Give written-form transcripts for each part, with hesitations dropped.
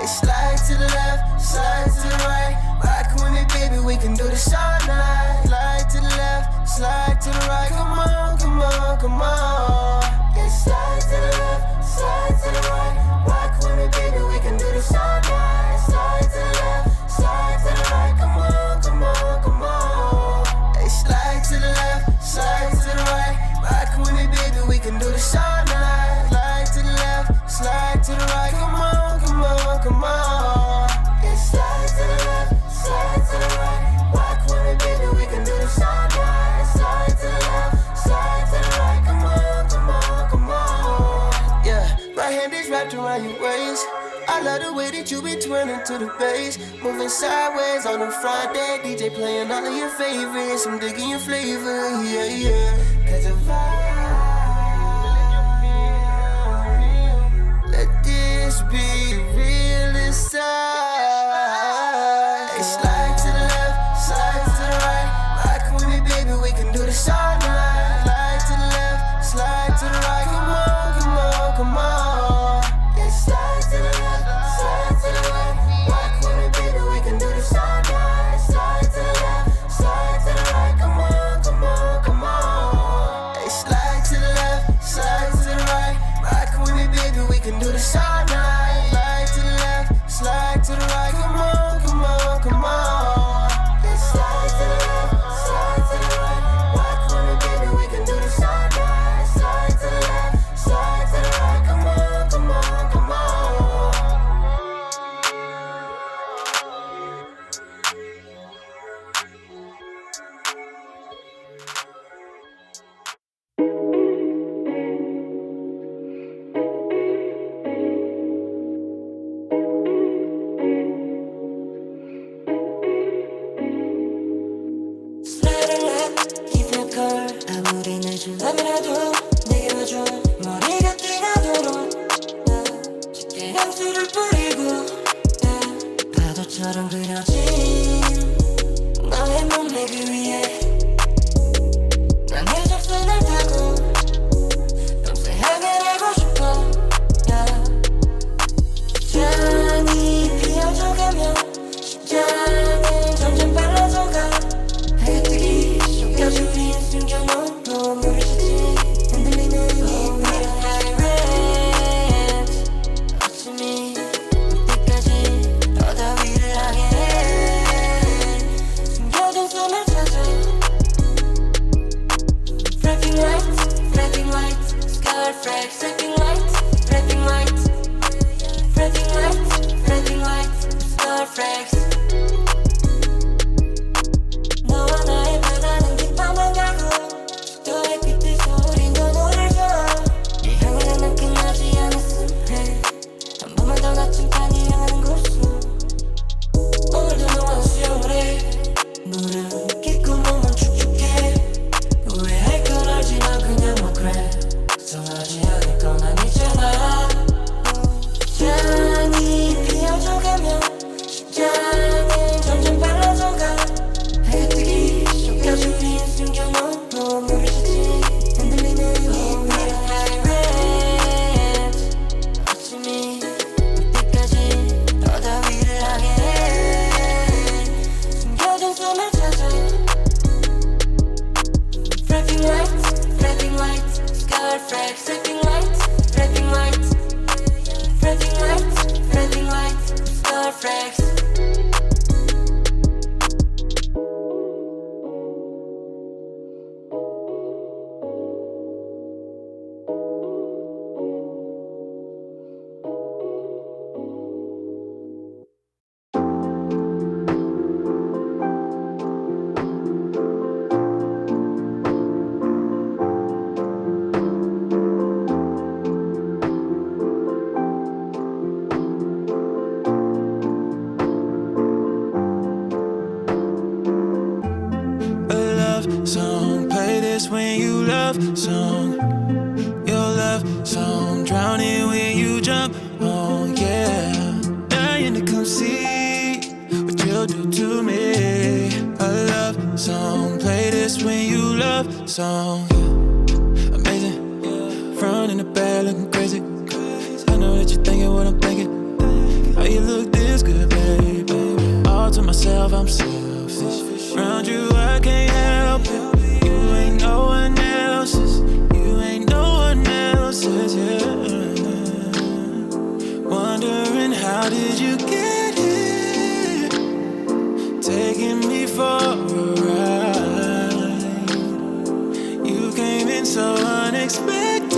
Slide to the left, slide to the right. Rock with me, baby, we can do this all night. Slide to the left, slide to the right. Come on, come on, come on. Yeah, slide to the left, slide to the right. Rock with me, baby, we can do this all night. Slide to the left, slide to the right. Come on, come on, come on. Hey, slide to the left, slide to the right. Rock with me, baby, we can do this all night. Slide to the left, slide to the right. Come on, come on, come on. Yeah, slide to the left, slide to the right. Rock with me, baby, we can do this all night. Slide to the left, slide to the right. Come on, come on, come on. Yeah, my hand is wrapped around your waist. I love the way that you be twirling to the bass. Moving sideways on a Friday. DJ playing all of your favorites. I'm digging your flavor, yeah, yeah. Cause the vibe. Let this be real inside. Hey, slide to the left, slide to the right. Rock with me, baby, we can do this all night. Slide to the left, slide to the right. Come on, come on, come on. Yeah, slide to the left, slide to the right. Rock with me, baby, we can do this all night. Slide to the left, slide to the right. Come on, come on, come on. Hey, slide to the left, slide to the right. Rock with me, baby, we can do this all night. Slide to the left, slide to the right. Come on, come on, come on. Yeah, slide to the left, slide to the right. Rock with me, baby, we can do this all night. Slide to the left, slide to the right. Come on, come on, come on. 아무리 늦은 밤이라도 내게 와줘 머리가 뛰나도록 쉽게 향수를 뿌리고 파도처럼 그려진 너의 몸매 그 위에 난 해적선을 타고 평생 향해 나고 싶어 잔이 피어져가며 심장은 점점 빨라져가 해가 뜨기 전까지 우린 숨겨놓은 노을을 찾지 흔들리는 이 위로 high rent 아침이 올 때까지 더 더위를 향해 숨겨둔 숨을 찾아 Flapping light, scar flag, flapping light, flapping light, flapping light, flapping light, scar flags 너와 나의 바다는 깊어만 가고 너의 빛에서 우린 더 노를 줘 이 향기는 난 끝나지 않았음 해 한 번만 더 나침반이 향하는 곳으로 오늘도 너와 수영을 해 물은 깊고 몸은 축축해 후회할 건 알지만 그냥 뭐 그래 성하지 않을 건 아니잖아 잔이 피어져가며 심장은 점점 빨라져가 해가 뜨기 전까지 우린 숨겨놓은 노을을 찾지 흔들리는 이 위로 high rent 아침이 올 때까지 더 더위를 향해 숨겨둔 숨을 찾아 Flapping light, scar flag, flapping light, flapping light, flapping light, flapping light, scar flags Song, play this when you love song. Your love song, drowning when you jump on, yeah. Dying to come see what you'll do to me. A love song, play this when you love song. Amazing, front and the back looking crazy. I know that you're thinking what I'm thinking. Are way you look this good, baby. All to myself, I'm selfish. Around you, I can't help it. You ain't no one else's. You ain't no one else's, yeah. Wondering how did you get here? Taking me for a ride. You came in so unexpected.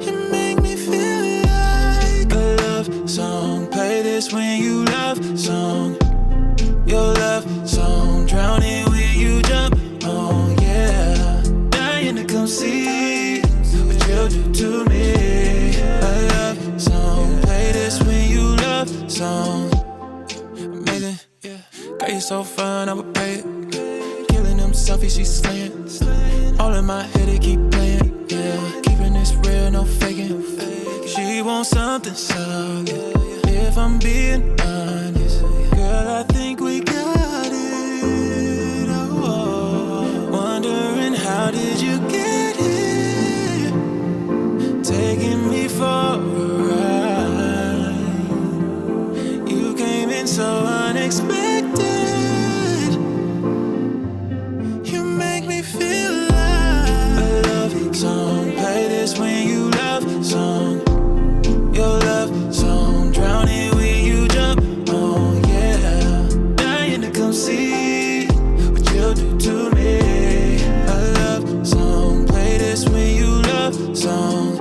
You make me feel like a love song. Play this when you love song. Your love song. Drowning when you jump. Oh yeah. Dying to come see what you'll do to me. A love song. Play this when you love song. Amazing, yeah. Girl, you're so fun, I would pay it. Killing them selfies, she's slaying. All in my head, it keep playing, yeah. Keeping this real, no faking. She wants something solid. If I'm being honest, girl, I think we got it. Oh, wondering how did you get here? Taking me for a ride. You came in so unexpected. You make me feel like a love song. Play this when you love song. Your love song. Drowning when you jump. Oh yeah. Dying to come see what you'll do to me. A love song. Play this when you love song.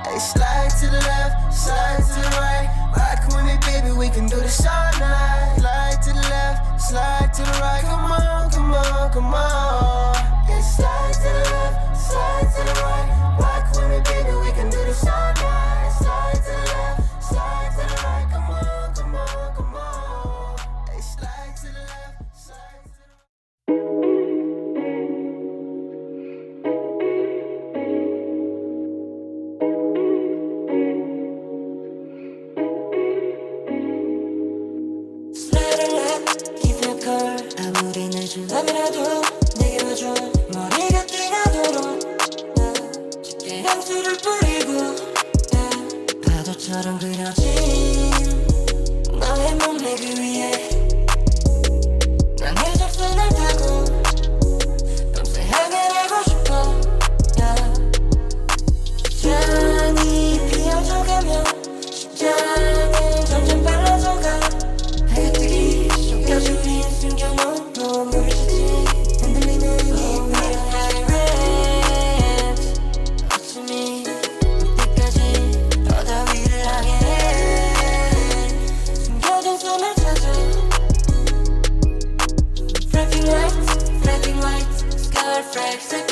Hey, slide to the left, slide to the right. Rock with me, baby, we can do this all night. Slide to the left, slide to the right. Come on, come on, come on. Yeah, slide to the left, slide to the right. Rock with me, baby, we can do this all night. Slide to the left, slide to the right. Come on, come on, come on. Hey, slide to the left, slide to the right. Slide left, give me a call. 아무리 늦은 밤이라도 내게 와줘. 머리가 뛰나도록 짙게 향수를 뿌리고 파도처럼 그려진 너의 몸매 그 위에 난 해적선을 타고 밤새 향해내고 싶어. 잔이 피어져가며 심장은 점점 빨라져가. 해가 뜨기 전까지 우린 숨겨놓은 몸을 찾지. 흔들리는 이 위로 high rent. 어쩌니 그때까지 더 위를 향해 숨겨둔 숨을 찾아. Flapping lights, sky flags.